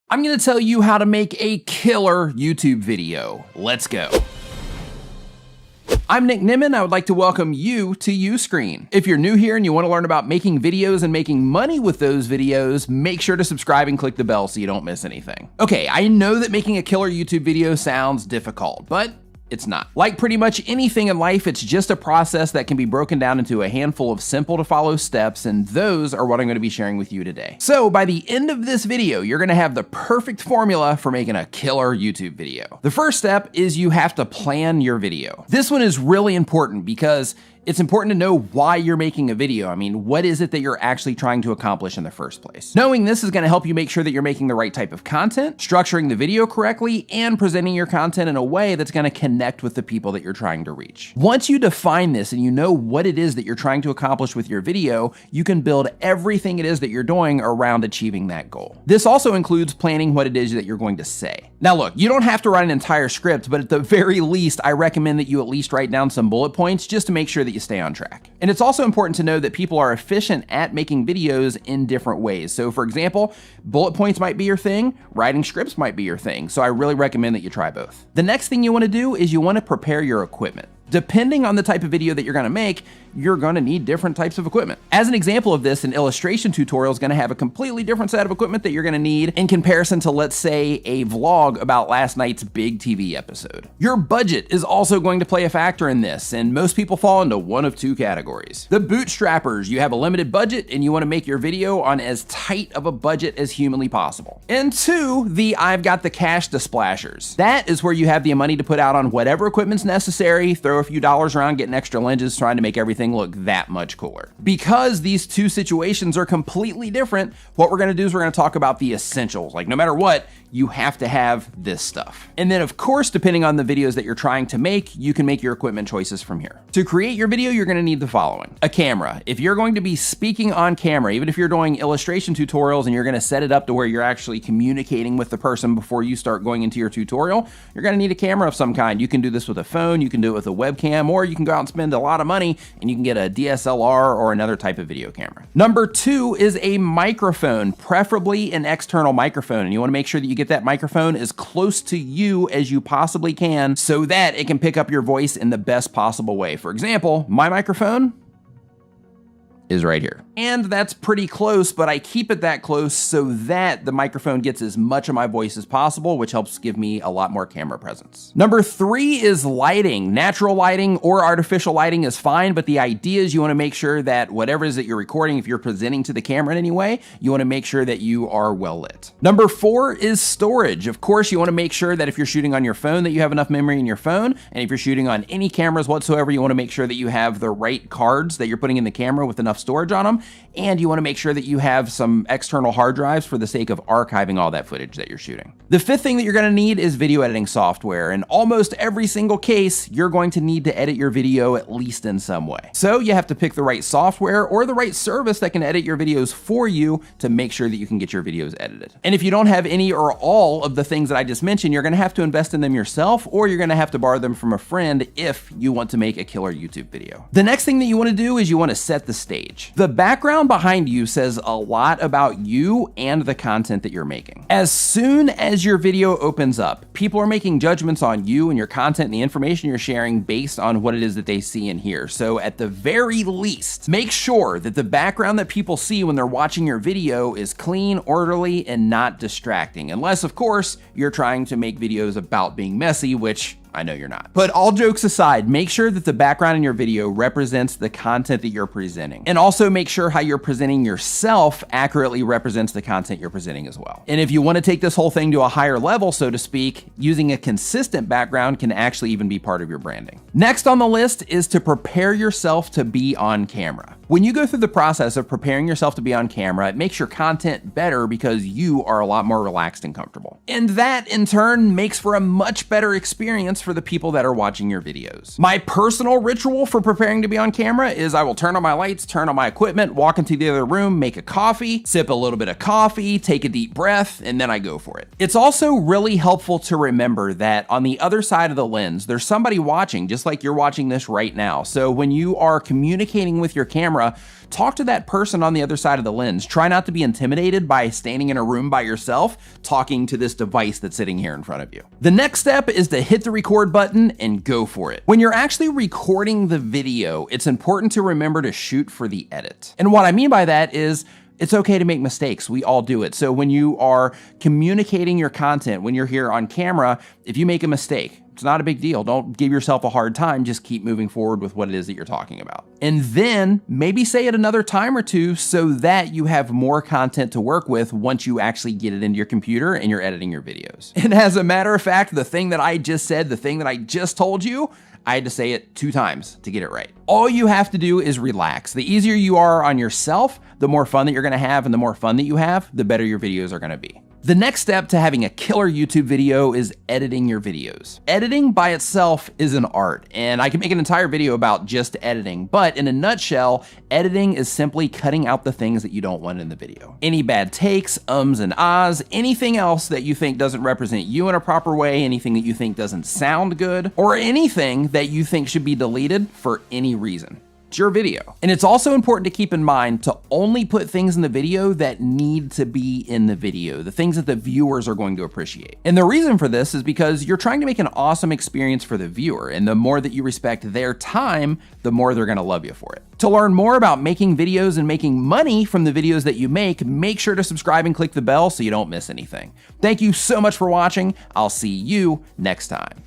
I'm gonna tell you how to make a killer YouTube video. Let's go. I'm Nick Nimmin. I would like to welcome you to Uscreen. If you're new here and you want to learn about making videos and making money with those videos, make sure to subscribe and click the bell so you don't miss anything. Okay, I know that making a killer YouTube video sounds difficult, but it's not. Like pretty much anything in life, it's just a process that can be broken down into a handful of simple to follow steps, and those are what I'm going to be sharing with you today. So by the end of this video, you're going to have the perfect formula for making a killer YouTube video. The first step is you have to plan your video. This one is really important because it's important to know why you're making a video. I mean, what is it that you're actually trying to accomplish in the first place? Knowing this is gonna help you make sure that you're making the right type of content, structuring the video correctly, and presenting your content in a way that's gonna connect with the people that you're trying to reach. Once you define this and you know what it is that you're trying to accomplish with your video, you can build everything it is that you're doing around achieving that goal. This also includes planning what it is that you're going to say. Now look, you don't have to write an entire script, but at the very least, I recommend that you at least write down some bullet points just to make sure that you stay on track. And it's also important to know that people are efficient at making videos in different ways. So for example, bullet points might be your thing, writing scripts might be your thing. So I really recommend that you try both. The next thing you want to do is you want to prepare your equipment. Depending on the type of video that you're gonna make, you're gonna need different types of equipment. As an example of this, an illustration tutorial is gonna have a completely different set of equipment that you're gonna need in comparison to, let's say, a vlog about last night's big TV episode. Your budget is also going to play a factor in this, and most people fall into one of two categories. The bootstrappers, you have a limited budget and you wanna make your video on as tight of a budget as humanly possible. And two, the I've got the cash to splashers. That is where you have the money to put out on whatever equipment's necessary, throw a few dollars around getting extra lenses, trying to make everything look that much cooler. Because these two situations are completely different, what we're gonna do is we're gonna talk about the essentials. Like no matter what, you have to have this stuff. And then of course, depending on the videos that you're trying to make, you can make your equipment choices from here. To create your video, you're gonna need the following. A camera. If you're going to be speaking on camera, even if you're doing illustration tutorials and you're gonna set it up to where you're actually communicating with the person before you start going into your tutorial, you're gonna need a camera of some kind. You can do this with a phone, you can do it with a webcam, or you can go out and spend a lot of money and you can get a DSLR or another type of video camera. Number two is a microphone, preferably an external microphone. And you wanna make sure that you get that microphone as close to you as you possibly can so that it can pick up your voice in the best possible way. For example, my microphone is right here. And that's pretty close, but I keep it that close so that the microphone gets as much of my voice as possible, which helps give me a lot more camera presence. Number three is lighting. Natural lighting or artificial lighting is fine, but the idea is you wanna make sure that whatever it is that you're recording, if you're presenting to the camera in any way, you wanna make sure that you are well lit. Number four is storage. Of course, you wanna make sure that if you're shooting on your phone that you have enough memory in your phone, and if you're shooting on any cameras whatsoever, you wanna make sure that you have the right cards that you're putting in the camera with enough storage on them, and you want to make sure that you have some external hard drives for the sake of archiving all that footage that you're shooting. The fifth thing that you're going to need is video editing software. In almost every single case, you're going to need to edit your video at least in some way. So you have to pick the right software or the right service that can edit your videos for you to make sure that you can get your videos edited. And if you don't have any or all of the things that I just mentioned, you're going to have to invest in them yourself, or you're going to have to borrow them from a friend if you want to make a killer YouTube video. The next thing that you want to do is you want to set the stage. The background behind you says a lot about you and the content that you're making. As soon as your video opens up, people are making judgments on you and your content and the information you're sharing based on what it is that they see and hear. So at the very least, make sure that the background that people see when they're watching your video is clean, orderly, and not distracting. Unless, of course, you're trying to make videos about being messy, which I know you're not. But all jokes aside, make sure that the background in your video represents the content that you're presenting. And also make sure how you're presenting yourself accurately represents the content you're presenting as well. And if you want to take this whole thing to a higher level, so to speak, using a consistent background can actually even be part of your branding. Next on the list is to prepare yourself to be on camera. When you go through the process of preparing yourself to be on camera, it makes your content better because you are a lot more relaxed and comfortable. And that in turn makes for a much better experience for the people that are watching your videos. My personal ritual for preparing to be on camera is I will turn on my lights, turn on my equipment, walk into the other room, make a coffee, sip a little bit of coffee, take a deep breath, and then I go for it. It's also really helpful to remember that on the other side of the lens, there's somebody watching, just like you're watching this right now. So when you are communicating with your camera, talk to that person on the other side of the lens. Try not to be intimidated by standing in a room by yourself, talking to this device that's sitting here in front of you. The next step is to hit the record button and go for it. When you're actually recording the video, it's important to remember to shoot for the edit. And what I mean by that is, it's okay to make mistakes. We all do it. So when you are communicating your content, when you're here on camera, if you make a mistake, it's not a big deal. Don't give yourself a hard time. Just keep moving forward with what it is that you're talking about. And then maybe say it another time or two so that you have more content to work with once you actually get it into your computer and you're editing your videos. And as a matter of fact, the thing that I just said, the thing that I just told you, I had to say it 2 times to get it right. All you have to do is relax. The easier you are on yourself, the more fun that you're gonna have, and the more fun that you have, the better your videos are gonna be. The next step to having a killer YouTube video is editing your videos. Editing by itself is an art, and I can make an entire video about just editing, but in a nutshell, editing is simply cutting out the things that you don't want in the video. Any bad takes, ums and ahs, anything else that you think doesn't represent you in a proper way, anything that you think doesn't sound good, or anything that you think should be deleted for any reason. It's your video. And it's also important to keep in mind to only put things in the video that need to be in the video, the things that the viewers are going to appreciate. And the reason for this is because you're trying to make an awesome experience for the viewer, and the more that you respect their time, the more they're gonna love you for it. To learn more about making videos and making money from the videos that you make sure to subscribe and click the bell so you don't miss anything. Thank you so much for watching. I'll see you next time.